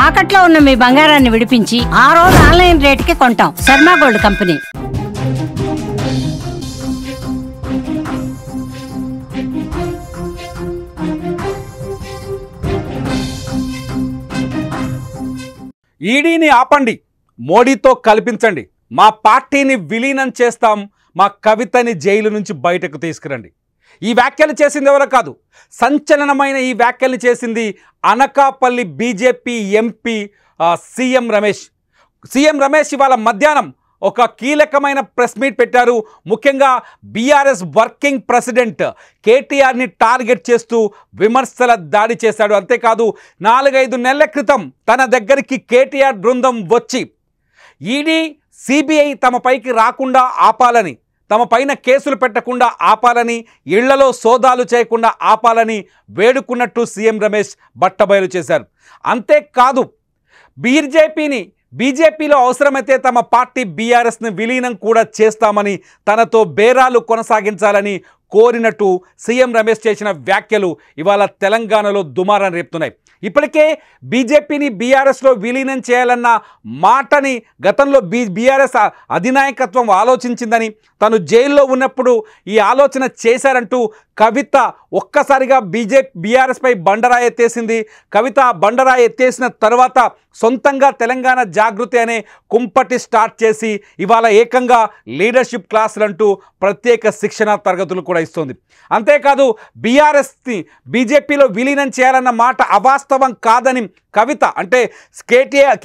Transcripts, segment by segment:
తాకట్లో ఉన్న మీ బంగారాన్ని విడిపించి ఆ రోజు ఆన్లైన్ రేటుకి కొంటాం. Sharma gold company. ఈడీని ఆపండి, మోడీతో కల్పించండి, మా పార్టీని విలీనం చేస్తాం, మా కవితని జైలు నుంచి బయటకు తీసుకురండి. ఈ వ్యాఖ్యలు చేసింది ఎవరో కాదు, సంచలనమైన ఈ వ్యాఖ్యలు చేసింది Anakapalli BJP MP CM Ramesh. CM Ramesh ఇవాళ మధ్యాహ్నం ఒక కీలకమైన ప్రెస్ మీట్ పెట్టారు. ముఖ్యంగా బీఆర్ఎస్ వర్కింగ్ ప్రెసిడెంట్ కేటీఆర్ని టార్గెట్ చేస్తూ విమర్శల దాడి చేశాడు. అంతేకాదు 4-5 నెలల క్రితం తన దగ్గరికి కేటీఆర్ బృందం వచ్చి ఈడీ సిబిఐ తమ పైకి రాకుండా ఆపాలని, తమ పైన కేసులు పెట్టకుండా ఆపాలని, ఇళ్లలో సోదాలు చేయకుండా ఆపాలని వేడుకున్నట్టు సీఎం రమేష్ బట్టబయలు చేశారు. అంతేకాదు బీజేపీలో అవసరమైతే తమ పార్టీ బీఆర్ఎస్ని విలీనం కూడా చేస్తామని, తనతో బేరాలు కొనసాగించాలని కోరినట్టు సీఎం రమేష్ చేసిన వ్యాఖ్యలు ఇవాళ తెలంగాణలో దుమారాన్ని రేపుతున్నాయి. ఇప్పటికే బీజేపీని బీఆర్ఎస్లో విలీనం చేయాలన్న మాటని గతంలో బీఆర్ఎస్ అధినాయకత్వం ఆలోచించిందని, తను జైల్లో ఉన్నప్పుడు ఈ ఆలోచన చేశారంటూ కవిత ఒక్కసారిగా బీఆర్ఎస్పై బండరాయి ఎత్తేసింది. కవిత బండరాయి ఎత్తేసిన తర్వాత సొంతంగా తెలంగాణ జాగృతి అనే కుంపటి స్టార్ట్ చేసి ఇవాళ ఏకంగా లీడర్షిప్ క్లాసులు అంటూ ప్రత్యేక శిక్షణ తరగతులు కూడా ఇస్తుంది. అంతేకాదు బీఆర్ఎస్ని బీజేపీలో విలీనం చేయాలన్న మాట అవాస్తవం కాదని కవిత, అంటే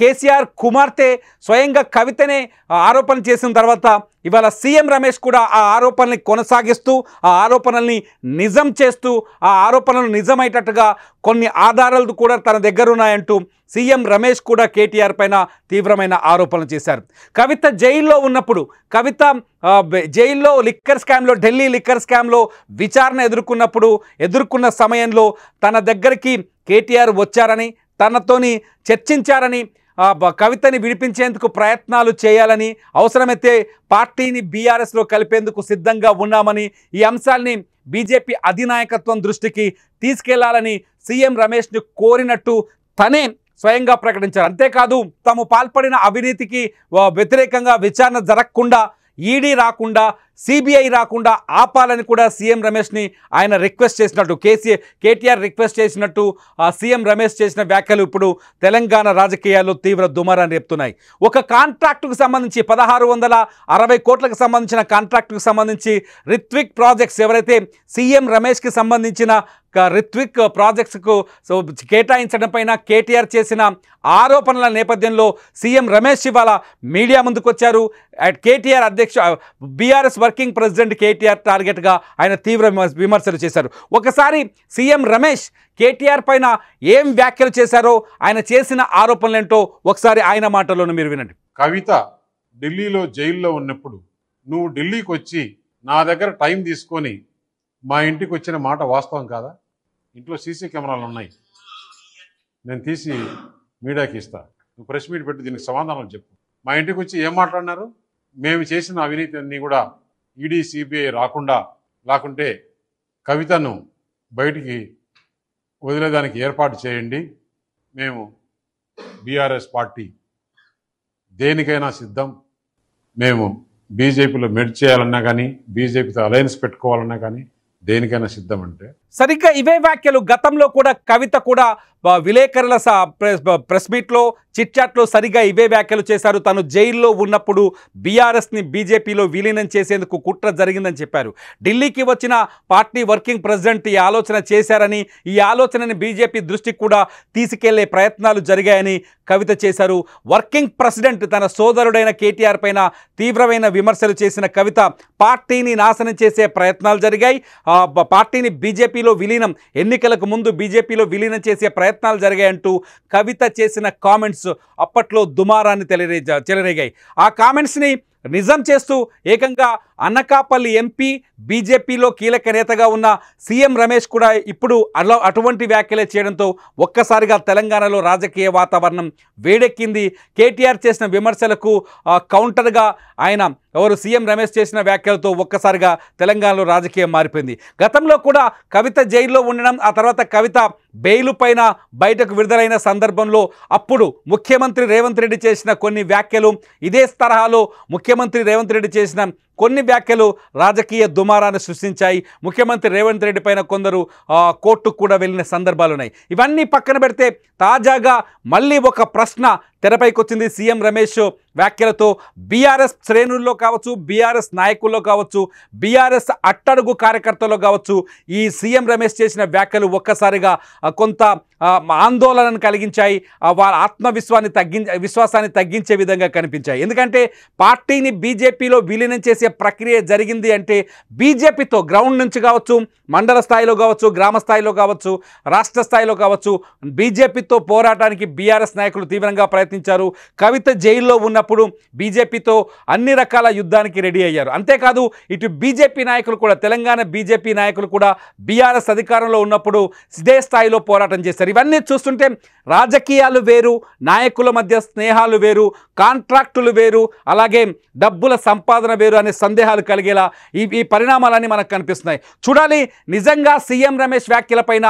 కేసీఆర్ కుమార్తె స్వయంగా కవితనే ఆరోపణ చేసిన తర్వాత ఇవాళ సీఎం రమేష్ కూడా ఆ ఆరోపణల్ని కొనసాగిస్తూ, ఆ ఆరోపణల్ని నిజం చేస్తూ, ఆ ఆరోపణలు నిజమయ్యేటట్టుగా కొన్ని ఆధారాలు కూడా తన దగ్గర ఉన్నాయంటూ సీఎం రమేష్ కూడా కేటీఆర్ పైన తీవ్రమైన ఆరోపణలు చేశారు. కవిత జైల్లో ఉన్నప్పుడు, కవిత జైల్లో లిక్కర్ స్కామ్లో, ఢిల్లీ లిక్కర్ స్కామ్లో విచారణ ఎదుర్కొన్న సమయంలో తన దగ్గరికి కేటీఆర్ వచ్చారని, తనతోని చర్చించారని, కవితని విడిపించేందుకు ప్రయత్నాలు చేయాలని, అవసరమైతే పార్టీని బీఆర్ఎస్లో కలిపేందుకు సిద్ధంగా ఉన్నామని, ఈ అంశాల్ని బీజేపీ అధినాయకత్వం దృష్టికి తీసుకెళ్లాలని సీఎం రమేష్ను కోరినట్టు తనే స్వయంగా ప్రకటించారు. అంతేకాదు తాము పాల్పడిన అవినీతికి వ్యతిరేకంగా విచారణ జరగకుండా, ఈడీ రాకుండా, సిబిఐ రాకుండా ఆపాలని కూడా సీఎం రమేష్ని ఆయన రిక్వెస్ట్ చేసినట్టు, కేటీఆర్ రిక్వెస్ట్ చేసినట్టు సీఎం రమేష్ చేసిన వ్యాఖ్యలు ఇప్పుడు తెలంగాణ రాజకీయాల్లో తీవ్ర దుమారాన్ని రేపుతున్నాయి. ఒక కాంట్రాక్టుకు సంబంధించి 1660 కోట్లకు సంబంధించిన కాంట్రాక్టుకు సంబంధించి రిత్విక్ ప్రాజెక్ట్స్ ఎవరైతే సీఎం రమేష్కి సంబంధించిన రిత్విక్ ప్రాజెక్ట్స్కు కేటాయించడం పైన కేటీఆర్ చేసిన ఆరోపణల నేపథ్యంలో సీఎం రమేష్ ఇవాళ మీడియా ముందుకు వచ్చారు. KTR BRS working president KTR టార్గెట్గా ఆయన తీవ్ర విమర్శలు చేశారు. ఒకసారి సీఎం రమేష్ కేటీఆర్ పైన ఏం వ్యాఖ్యలు చేశారో, ఆయన చేసిన ఆరోపణలేంటో ఒకసారి ఆయన మాటల్లోనే మీరు వినండి. కవిత ఢిల్లీలో జైల్లో ఉన్నప్పుడు నువ్వు ఢిల్లీకి వచ్చి నా దగ్గర టైం తీసుకొని మా ఇంటికి వచ్చిన మాట వాస్తవం కాదా? ఇంట్లో సీసీ కెమెరాలు ఉన్నాయి, నేను తీసి మీడియాకి ఇస్తా, నువ్వు ప్రెస్ మీట్ పెట్టి దీనికి సమాధానం చెప్పు. మా ఇంటికి వచ్చి ఏం మాట్లాడినారు? మేము చేసిన అవినీతి అన్నీ కూడా ఈడీ సిబిఐ లేకుంటే కవితను బయటికి వదిలేదానికి ఏర్పాటు చేయండి, మేము బీఆర్ఎస్ పార్టీ దేనికైనా సిద్ధం, మేము బీజేపీలో మెర్జ్ చేయాలన్నా కానీ, బీజేపీతో అలయన్స్ పెట్టుకోవాలన్నా కానీ దేనికైనా సిద్ధం అంటే. సరిగ్గా ఇవే వ్యాఖ్యలు గతంలో కూడా కవిత కూడా విలేకరుల ప్రెస్ మీట్లో, చిట్ చాట్లో సరిగ్గా ఇవే వ్యాఖ్యలు చేశారు. తను జైల్లో ఉన్నప్పుడు బీఆర్ఎస్ని బీజేపీలో విలీనం చేసేందుకు కుట్ర జరిగిందని చెప్పారు. ఢిల్లీకి వచ్చిన పార్టీ వర్కింగ్ ప్రెసిడెంట్ ఈ ఆలోచన చేశారని, ఈ ఆలోచనని బీజేపీ దృష్టికి కూడా తీసుకెళ్లే ప్రయత్నాలు జరిగాయని కవిత చేశారు. వర్కింగ్ ప్రెసిడెంట్ తన సోదరుడైన కేటీఆర్ పైన తీవ్రమైన విమర్శలు చేసిన కవిత పార్టీని నాశనం చేసే ప్రయత్నాలు జరిగాయి, పార్టీని బీజేపీలో విలీనం, ఎన్నికలకు ముందు బీజేపీలో విలీనం చేసే ప్రయత్నాలు జరిగాయంటూ కవిత చేసిన కామెంట్స్ అప్పట్లో దుమారాన్ని చెలరేగాయి. ఆ కామెంట్స్ని నిజం చేస్తూ ఏకంగా అనకాపల్లి ఎంపీ బీజేపీలో కీలక నేతగా ఉన్న సీఎం రమేష్ కూడా ఇప్పుడు అటువంటి వ్యాఖ్యలే చేయడంతో ఒక్కసారిగా తెలంగాణలో రాజకీయ వాతావరణం వేడెక్కింది. కేటీఆర్ చేసిన విమర్శలకు కౌంటర్గా ఆయన సీఎం రమేష్ చేసిన వ్యాఖ్యలతో ఒక్కసారిగా తెలంగాణలో రాజకీయం మారిపోయింది. గతంలో కూడా కవిత జైల్లో ఉండడం, ఆ తర్వాత కవిత బెయిలు పైన బయటకు విడుదలైన సందర్భంలో అప్పుడు ముఖ్యమంత్రి రేవంత్ రెడ్డి చేసిన కొన్ని వ్యాఖ్యలు, ఇదే తరహాలో ముఖ్యమంత్రి రేవంత్ రెడ్డి చేసిన కొన్ని వ్యాఖ్యలు రాజకీయ దుమారాన్ని సృష్టించాయి. ముఖ్యమంత్రి రేవంత్ రెడ్డి పైన కొందరు కోర్టుకు కూడా వెళ్ళిన సందర్భాలు ఉన్నాయి. ఇవన్నీ పక్కన పెడితే తాజాగా మళ్ళీ ఒక ప్రశ్న తెరపైకి వచ్చింది సీఎం రమేష్ వ్యాఖ్యలతో. బీఆర్ఎస్ శ్రేణుల్లో కావచ్చు, బీఆర్ఎస్ నాయకుల్లో కావచ్చు, బీఆర్ఎస్ అట్టడుగు కార్యకర్తల్లో కావచ్చు, ఈ సీఎం రమేష్ చేసిన వ్యాఖ్యలు ఒక్కసారిగా కొంత ఆందోళనను కలిగించాయి. వాళ్ళ విశ్వాసాన్ని తగ్గించే విధంగా కనిపించాయి. ఎందుకంటే పార్టీని బీజేపీలో విలీనం చేసే ప్రక్రియ జరిగింది అంటే బీజేపీతో గ్రౌండ్ నుంచి కావచ్చు, మండల స్థాయిలో కావచ్చు, గ్రామ స్థాయిలో కావచ్చు, రాష్ట్ర స్థాయిలో కావచ్చు, బీజేపీతో పోరాటానికి బీఆర్ఎస్ నాయకులు తీవ్రంగా ప్రయత్నించారు. కవిత జైల్లో ఉన్నప్పుడు బీజేపీతో అన్ని రకాల యుద్ధానికి రెడీ అయ్యారు. అంతేకాదు ఇటు బీజేపీ నాయకులు కూడా, తెలంగాణ బీజేపీ నాయకులు కూడా బీఆర్ఎస్ అధికారంలో ఉన్నప్పుడు ఇదే స్థాయిలో పోరాటం చేశారు. ఇవన్నీ చూస్తుంటే రాజకీయాలు వేరు, నాయకుల మధ్య స్నేహాలు వేరు, కాంట్రాక్టులు వేరు, అలాగే డబ్బుల సంపాదన వేరు అనే సందేహాలు కలిగేలా ఈ పరిణామాలన్నీ మనకు కనిపిస్తున్నాయి. చూడాలి నిజంగా సీఎం రమేష్ వ్యాఖ్యలపైన.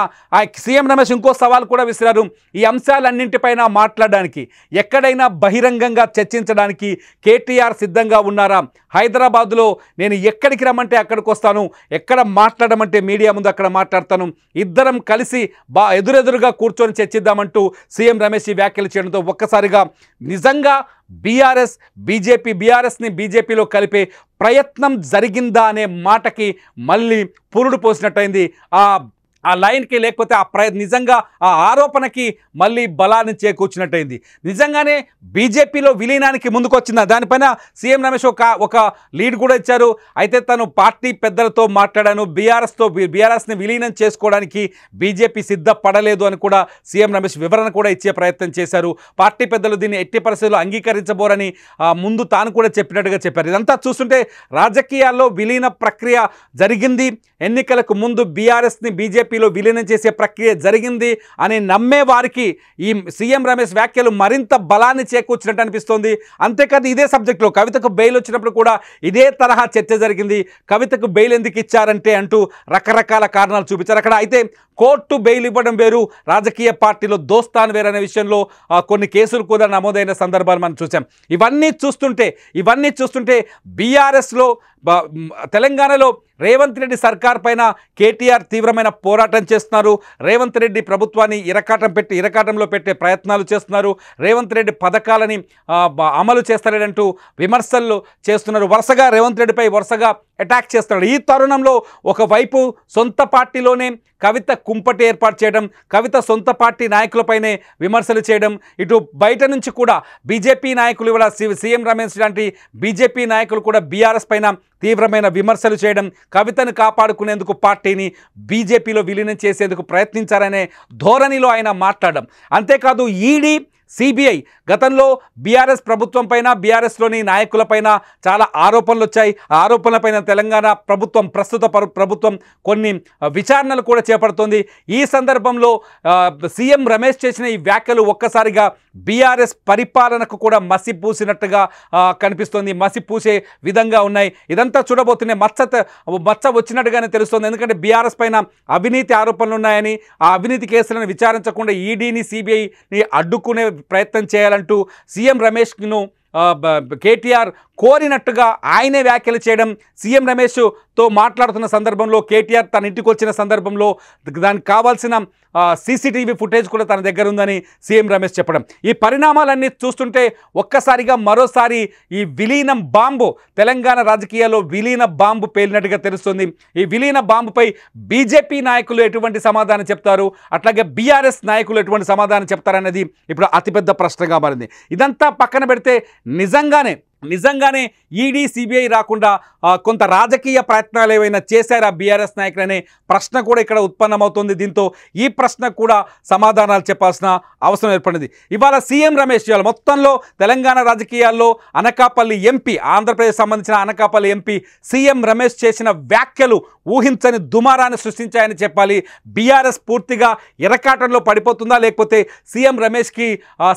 సీఎం రమేష్ ఇంకో సవాల్ కూడా విసిరారు. ఈ అంశాలన్నింటిపైన మాట్లాడడానికి, ఎక్కడైనా బహిరంగంగా చర్చించడానికి కేటీఆర్ సిద్ధంగా ఉన్నారా? హైదరాబాద్లో నేను ఎక్కడికి రమ్మంటే అక్కడికి వస్తాను, ఎక్కడ మాట్లాడమంటే మీడియా ముందు అక్కడ మాట్లాడతాను, ఇద్దరం కలిసి ఎదురెదురుగా కూర్చొని చర్చిద్దామంటూ సీఎం రమేష్ ఈ వ్యాఖ్యలు చేయడంతో ఒక్కసారిగా నిజంగా బీఆర్ఎస్ని బీజేపీలో కలిపే ప్రయత్నం జరిగిందా అనే మాటకి మళ్ళీ పురుడు పోసినట్టయింది. ఆ లైన్కి, లేకపోతే నిజంగా ఆ ఆరోపణకి మళ్ళీ బలాన్ని చేకూర్చినట్టయింది. నిజంగానే బీజేపీలో విలీనానికి ముందుకొచ్చిందా? దానిపైన సీఎం రమేష్ ఒక లీడ్ కూడా ఇచ్చారు. అయితే తను పార్టీ పెద్దలతో మాట్లాడాను, బీఆర్ఎస్ని విలీనం చేసుకోవడానికి బీజేపీ సిద్ధపడలేదు అని కూడా సీఎం రమేష్ వివరణ కూడా ఇచ్చే ప్రయత్నం చేశారు. పార్టీ పెద్దలు దీన్ని ఎట్టి పరిస్థితుల్లో అంగీకరించబోరని ముందు తాను కూడా చెప్పినట్టుగా చెప్పారు. ఇదంతా చూస్తుంటే రాజకీయాల్లో విలీన ప్రక్రియ జరిగింది, ఎన్నికలకు ముందు బీఆర్ఎస్ని బీజేపీలో విలీనం చేసే ప్రక్రియ జరిగింది అని నమ్మే వారికి ఈ సీఎం రమేష్ వ్యాఖ్యలు మరింత బలాన్ని చేకూర్చినట్టు అనిపిస్తోంది. అంతేకాదు ఇదే సబ్జెక్టులో కవితకు బెయిల్ వచ్చినప్పుడు కూడా ఇదే తరహా చర్చ జరిగింది. కవితకు బెయిల్ ఎందుకు ఇచ్చారంటే అంటూ రకరకాల కారణాలు చూపించారు అక్కడ. అయితే కోర్టు బెయిల్ ఇవ్వడం వేరు, రాజకీయ పార్టీలో దోస్తాన్ వేరు అనే విషయంలో కొన్ని కేసులు కూడా నమోదైన సందర్భాలు మనం చూసాం. ఇవన్నీ చూస్తుంటే బీఆర్ఎస్లో తెలంగాణలో రేవంత్ రెడ్డి సర్కార్ పైన కేటీఆర్ తీవ్రమైన పోరాటం చేస్తున్నారు. రేవంత్ రెడ్డి ప్రభుత్వాన్ని ఇరకాటంలో పెట్టే ప్రయత్నాలు చేస్తున్నారు. రేవంత్ రెడ్డి పథకాలని అమలు చేస్తాడంటూ విమర్శలు చేస్తున్నారు. వరుసగా రేవంత్ రెడ్డిపై అటాక్ చేస్తున్నాడు. ఈ తరుణంలో ఒకవైపు సొంత పార్టీలోనే కవిత కుంపటి ఏర్పాటు చేయడం, కవిత సొంత పార్టీ నాయకులపైనే విమర్శలు చేయడం, ఇటు బయట నుంచి కూడా బీజేపీ నాయకులు కూడా సీఎం రమేష్ లాంటి బీజేపీ నాయకులు కూడా బీఆర్ఎస్ పైన తీవ్రమైన విమర్శలు చేయడం, కవితను కాపాడుకునేందుకు పార్టీని బీజేపీలో విలీనం చేసేందుకు ప్రయత్నించారనే ధోరణిలో ఆయన మాట్లాడడం. అంతేకాదు ఈడీ, సిబిఐ గతంలో బీఆర్ఎస్ ప్రభుత్వం పైన, బీఆర్ఎస్లోని నాయకులపైన చాలా ఆరోపణలు వచ్చాయి. ఆ ఆరోపణలపైన తెలంగాణ ప్రభుత్వం, ప్రస్తుత ప్రభుత్వం కొన్ని విచారణలు కూడా చేపడుతోంది. ఈ సందర్భంలో సీఎం రమేష్ చేసిన ఈ వ్యాఖ్యలు ఒక్కసారిగా బీఆర్ఎస్ పరిపాలనకు కూడా మసిపూసినట్టుగా కనిపిస్తోంది, మసిపూసే విధంగా ఉన్నాయి. ఇదంతా చూడబోతున్న మచ్చ వచ్చినట్టుగానే తెలుస్తోంది. ఎందుకంటే బీఆర్ఎస్ పైన అవినీతి ఆరోపణలు ఉన్నాయని, ఆ అవినీతి కేసులను విచారించకుండా ఈడీని, సిబిఐని అడ్డుకునే ప్రయత్నం చేయాలంటూ సీఎం రమేష్ను కేటీఆర్ కోరినట్టుగా ఆయనే వ్యాఖ్యలు చేయడం, సీఎం రమేష్తో మాట్లాడుతున్న సందర్భంలో కేటీఆర్ తన ఇంటికి వచ్చిన సందర్భంలో దానికి కావాల్సిన సీసీటీవీ ఫుటేజ్ కూడా తన దగ్గర ఉందని సీఎం రమేష్ చెప్పడం. ఈ పరిణామాలన్నీ చూస్తుంటే ఒక్కసారిగా మరోసారి ఈ విలీనం బాంబు, తెలంగాణ రాజకీయాల్లో విలీన బాంబు పేలినట్టుగా తెలుస్తుంది. ఈ విలీన బాంబుపై బీజేపీ నాయకులు ఎటువంటి సమాధానం చెప్తారు, అట్లాగే బీఆర్ఎస్ నాయకులు ఎటువంటి సమాధానం చెప్తారనేది ఇప్పుడు అతిపెద్ద ప్రశ్నగా మారింది. ఇదంతా పక్కన పెడితే నిజంగానే నిజంగానే ఈడీ సిబిఐ రాకుండా కొంత రాజకీయ ప్రయత్నాలు ఏవైనా చేశారా బీఆర్ఎస్ నాయకులు అనే ప్రశ్న కూడా ఇక్కడ ఉత్పన్నమవుతుంది. దీంతో ఈ ప్రశ్నకు కూడా సమాధానాలు చెప్పాల్సిన అవసరం ఏర్పడింది. ఇవాళ సీఎం రమేష్ ఇవాళ మొత్తంలో తెలంగాణ రాజకీయాల్లో అనకాపల్లి ఎంపీ, ఆంధ్రప్రదేశ్ సంబంధించిన అనకాపల్లి ఎంపీ సీఎం రమేష్ చేసిన వ్యాఖ్యలు ఊహించని దుమారాన్ని సృష్టించాయని చెప్పాలి. బీఆర్ఎస్ పూర్తిగా ఎరకాటంలో పడిపోతుందా, లేకపోతే సీఎం రమేష్కి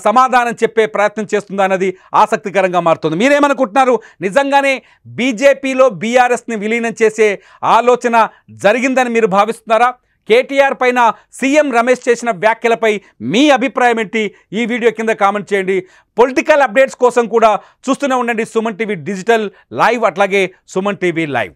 సమాధానం చెప్పే ప్రయత్నం చేస్తుందా అన్నది ఆసక్తికరంగా మారుతుంది. మీరేమనుకుంటున్నారు? నిజంగానే బీజేపీలో బీఆర్ఎస్ని విలీనం చేసే ఆలోచన జరిగిందని మీరు భావిస్తున్నారా? కేటీఆర్ పైన సీఎం రమేష్ చేసిన వ్యాఖ్యలపై మీ అభిప్రాయం ఏంటి? ఈ వీడియో కింద కామెంట్ చేయండి. పొలిటికల్ అప్డేట్స్ కోసం కూడా చూస్తూనే ఉండండి సుమన్ టీవీ డిజిటల్ లైవ్, అట్లాగే సుమన్ టీవీ లైవ్.